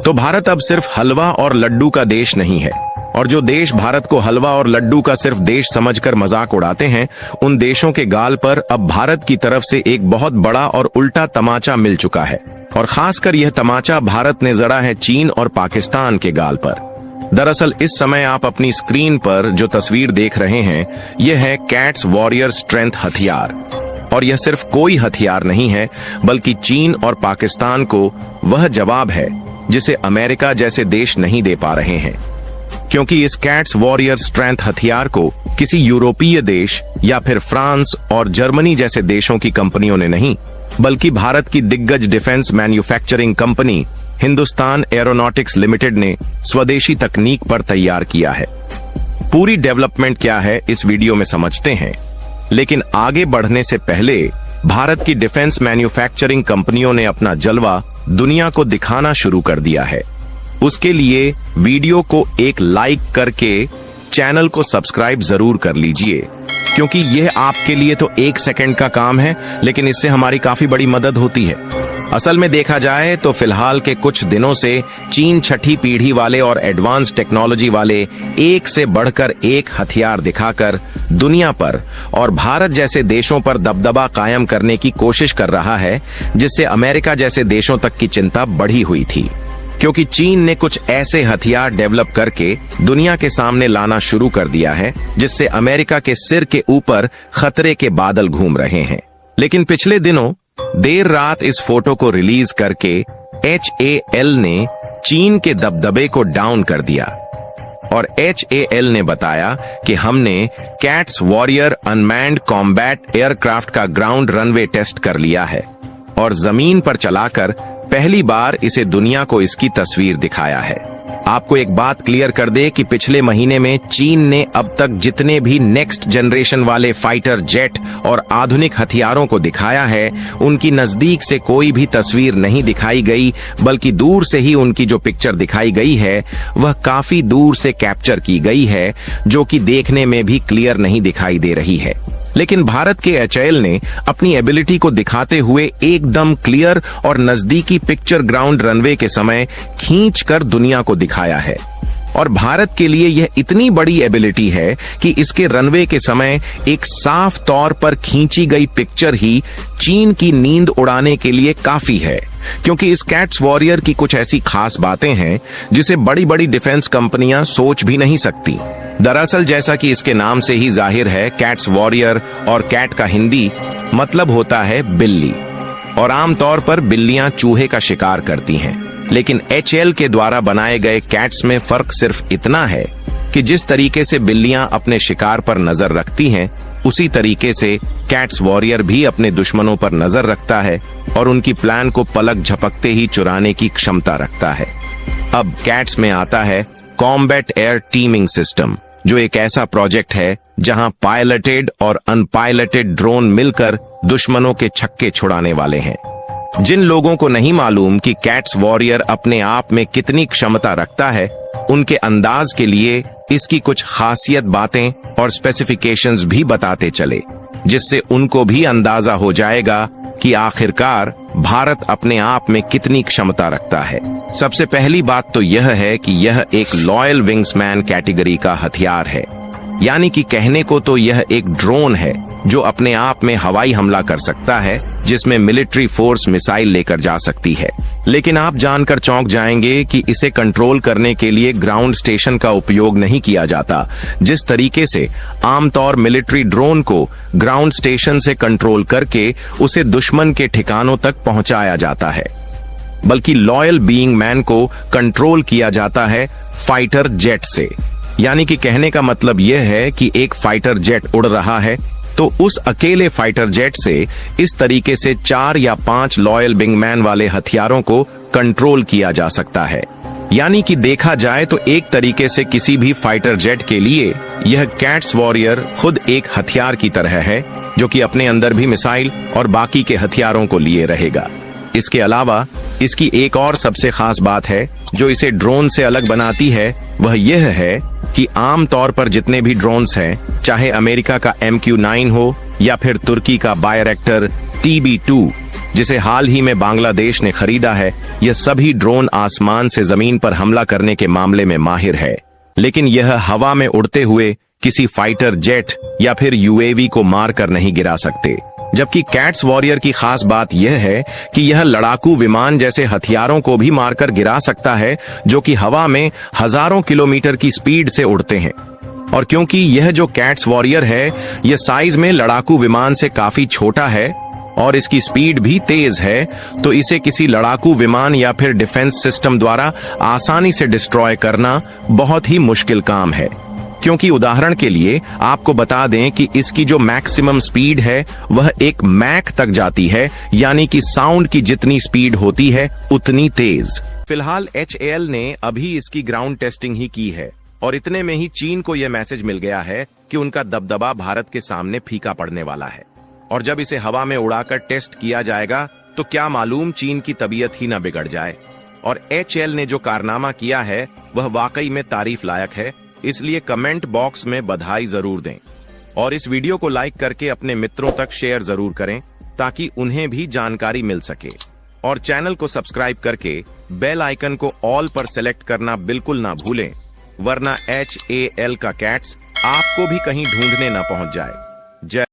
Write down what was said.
तो भारत अब सिर्फ हलवा और लड्डू का देश नहीं है, और जो देश भारत को हलवा और लड्डू का सिर्फ देश समझकर मजाक उड़ाते हैं, उन देशों के गाल पर अब भारत की तरफ से एक बहुत बड़ा और उल्टा तमाचा मिल चुका है। और खासकर यह तमाचा भारत ने जड़ा है चीन और पाकिस्तान के गाल पर। दरअसल इस समय आप अपनी स्क्रीन पर जो तस्वीर देख रहे हैं, यह है कैट्स वॉरियर स्ट्रेंथ हथियार। और यह सिर्फ कोई हथियार नहीं है, बल्कि चीन और पाकिस्तान को वह जवाब है जिसे अमेरिका जैसे देश नहीं दे पा रहे हैं। क्योंकि इस कैट्स वॉरियर स्ट्रेंथ हथियार को किसी यूरोपीय देश या फिर फ्रांस और जर्मनी जैसे देशों की कंपनियों ने नहीं, बल्कि भारत की दिग्गज defence manufacturing company Hindustan aeronautics limited ने स्वदेशी तकनीक पर तैयार किया है। पूरी डेवलपमेंट क्या है इस वीडियो में समझते हैं, लेकिन आगे बढ़ने से पहले भारत की डिफेंस मैन्युफैक्चरिंग कंपनियों ने अपना जलवा दुनिया को दिखाना शुरू कर दिया है। उसके लिए वीडियो को एक लाइक करके चैनल को सब्सक्राइब जरूर कर लीजिए, क्योंकि यह आपके लिए तो 1 सेकंड का काम है, लेकिन इससे हमारी काफी बड़ी मदद होती है। असल में देखा जाए तो फिलहाल के कुछ दिनों से चीन छठी पीढ़ी वाले और एडवांस टेक्नोलॉजी वाले एक से बढ़कर एक हथियार दिखाकर दुनिया पर और भारत जैसे देशों पर दबदबा कायम करने की कोशिश कर रहा है, जिससे अमेरिका जैसे देशों तक की चिंता बढ़ी हुई थी। क्योंकि चीन ने कुछ ऐसे हथियार डेवलप करके दुनिया के सामने लाना शुरू कर दिया है, जिससे अमेरिका के सिर के ऊपर खतरे के बादल घूम रहे हैं। लेकिन पिछले दिनों देर रात इस फोटो को रिलीज करके HAL ने चीन के दबदबे को डाउन कर दिया और HAL ने बताया कि हमने cats warrior unmanned combat aircraft का ग्राउंड रनवे टेस्ट कर लिया है और जमीन पर चलाकर पहली बार इसे दुनिया को इसकी तस्वीर दिखाया है। आपको एक बात क्लियर कर दे कि पिछले महीने में चीन ने अब तक जितने भी नेक्स्ट जनरेशन वाले फाइटर जेट और आधुनिक हथियारों को दिखाया है, उनकी नजदीक से कोई भी तस्वीर नहीं दिखाई गई, बल्कि दूर से ही उनकी जो पिक्चर दिखाई गई है वह काफी दूर से कैप्चर की गई है, जो कि देखने में भी क्लियर नहीं दिखाई दे रही है। लेकिन भारत के HAL ने अपनी एबिलिटी को दिखाते हुए एकदम क्लियर और नजदीकी पिक्चर ग्राउंड रनवे के समय खींचकर दुनिया को दिखाया है। और भारत के लिए यह इतनी बड़ी एबिलिटी है कि इसके रनवे के समय एक साफ तौर पर खींची गई पिक्चर ही चीन की नींद उड़ाने के लिए काफी है। क्योंकि इस कैट्स वॉरियर की कुछ ऐसी खास बातें हैं जिसे बड़ी बड़ी डिफेंस कंपनियां सोच भी नहीं सकती। दरअसल जैसा कि इसके नाम से ही जाहिर है, कैट्स वॉरियर और कैट का हिंदी मतलब होता है बिल्ली, और आमतौर पर बिल्लियां चूहे का शिकार करती हैं। लेकिन HAL के द्वारा बनाए गए कैट्स में फर्क सिर्फ इतना है कि जिस तरीके से बिल्लियां अपने शिकार पर नजर रखती हैं, उसी तरीके से कैट्स वॉरियर भी अपने दुश्मनों पर नजर रखता है और उनकी प्लान को पलक झपकते ही चुराने की क्षमता रखता है। अब कैट्स में आता है कॉम्बैट एयर टीमिंग सिस्टम, जो एक ऐसा प्रोजेक्ट है जहां पायलटेड और अनपायलटेड ड्रोन मिलकर दुश्मनों के छक्के छुड़ाने वाले हैं। जिन लोगों को नहीं मालूम कि कैट्स वॉरियर अपने आप में कितनी क्षमता रखता है, उनके अंदाज के लिए इसकी कुछ खासियत बातें और स्पेसिफिकेशंस भी बताते चले, जिससे उनको भी अंदाजा हो जाएगा कि आखिरकार भारत अपने आप में कितनी क्षमता रखता है। सबसे पहली बात तो यह है कि यह एक लॉयल विंग्समैन कैटेगरी का हथियार है, यानी कि कहने को तो यह एक ड्रोन है जो अपने आप में हवाई हमला कर सकता है, जिसमें मिलिट्री फोर्स मिसाइल लेकर जा सकती है। लेकिन आप जानकर चौंक जाएंगे कि इसे कंट्रोल करने के लिए ग्राउंड स्टेशन का उपयोग नहीं किया जाता, जिस तरीके से आमतौर मिलिट्री ड्रोन को ग्राउंड स्टेशन से कंट्रोल करके उसे दुश्मन के ठिकानों तक पहुंचाया जाता है, बल्कि लॉयल बीइंग मैन को कंट्रोल किया जाता है फाइटर जेट से। यानी कि कहने का मतलब यह है कि एक फाइटर जेट उड़ रहा है तो उस अकेले फाइटर जेट से इस तरीके से 4 या 5 लॉयल विंगमैन वाले हथियारों को कंट्रोल किया जा सकता है। यानी कि देखा जाए तो एक तरीके से किसी भी फाइटर जेट के लिए यह कैट्स वॉरियर खुद एक हथियार की तरह है, जो कि अपने अंदर भी मिसाइल और बाकी के हथियारों को लिए रहेगा। इसके अलावा इसकी एक और सबसे खास बात है जो इसे ड्रोन से अलग बनाती है, वह यह है कि आमतौर पर जितने भी ड्रोन्स हैं, चाहे अमेरिका का MQ-9 हो या फिर तुर्की का बायरेक्टर TB2, जिसे हाल ही में बांग्लादेश ने खरीदा है, यह सभी ड्रोन आसमान से जमीन पर हमला करने के मामले में माहिर है, लेकिन यह हवा में उड़ते हुए किसी फाइटर जेट या फिर यूएवी को मारकर नहीं गिरा सकते। जबकि कैट्स वॉरियर की खास बात यह है कि यह लड़ाकू विमान जैसे हथियारों को भी मारकर गिरा सकता है, जो कि हवा में हजारों किलोमीटर की स्पीड से उड़ते हैं। और क्योंकि यह जो कैट्स वॉरियर है, यह साइज में लड़ाकू विमान से काफी छोटा है और इसकी स्पीड भी तेज है, तो इसे किसी लड़ाकू विमान या फिर डिफेंस सिस्टम द्वारा आसानी से डिस्ट्रॉय करना बहुत ही मुश्किल काम है। क्योंकि उदाहरण के लिए आपको बता दें कि इसकी जो मैक्सिमम स्पीड है वह 1 मैक तक जाती है, यानी कि साउंड की जितनी स्पीड होती है उतनी तेज। फिलहाल HAL ने अभी इसकी ग्राउंड टेस्टिंग ही की है और इतने में ही चीन को यह मैसेज मिल गया है कि उनका दबदबा भारत के सामने फीका पड़ने वाला है। और जब इसे हवा में उड़ाकर टेस्ट किया जाएगा तो क्या मालूम चीन की तबीयत ही न बिगड़ जाए। और HAL ने जो कारनामा किया है वह वाकई में तारीफ लायक है, इसलिए कमेंट बॉक्स में बधाई जरूर दें और इस वीडियो को लाइक करके अपने मित्रों तक शेयर जरूर करें ताकि उन्हें भी जानकारी मिल सके। और चैनल को सब्सक्राइब करके बेल आइकन को ऑल पर सेलेक्ट करना बिल्कुल ना भूलें, वरना HAL का कैट्स आपको भी कहीं ढूंढने ना पहुंच जाए। जय